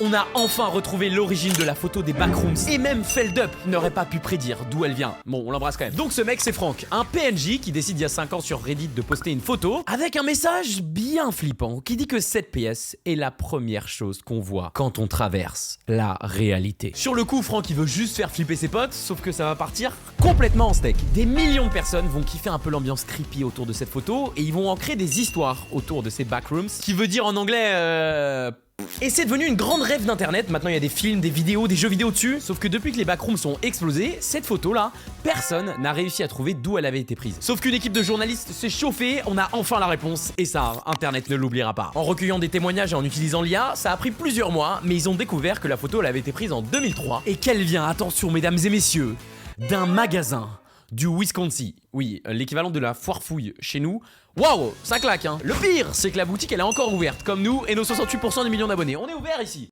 On a enfin retrouvé l'origine de la photo des backrooms. Et même Feldup n'aurait pas pu prédire d'où elle vient. Bon, on l'embrasse quand même. Donc ce mec, c'est Franck, un PNJ qui décide il y a 5 ans sur Reddit de poster une photo avec un message bien flippant qui dit que cette PS est la première chose qu'on voit quand on traverse la réalité. Sur le coup, Franck, il veut juste faire flipper ses potes, sauf que ça va partir complètement en steak. Des millions de personnes vont kiffer un peu l'ambiance creepy autour de cette photo et ils vont en créer des histoires autour de ces backrooms, qui veut dire en anglais Et c'est devenu une grande rêve d'internet. Maintenant il y a des films, des vidéos, des jeux vidéo dessus. Sauf que depuis que les backrooms sont explosés, cette photo là, personne n'a réussi à trouver d'où elle avait été prise. Sauf qu'une équipe de journalistes s'est chauffée, on a enfin la réponse. Et ça, internet ne l'oubliera pas. En recueillant des témoignages et en utilisant l'IA, ça a pris plusieurs mois, mais ils ont découvert que la photo elle avait été prise en 2003. Et qu'elle vient, attention mesdames et messieurs, d'un magasin du Wisconsin. Oui, l'équivalent de la foire fouille chez nous. Waouh, ça claque hein. Le pire, c'est que la boutique elle est encore ouverte, comme nous et nos 68% des millions d'abonnés. On est ouvert ici.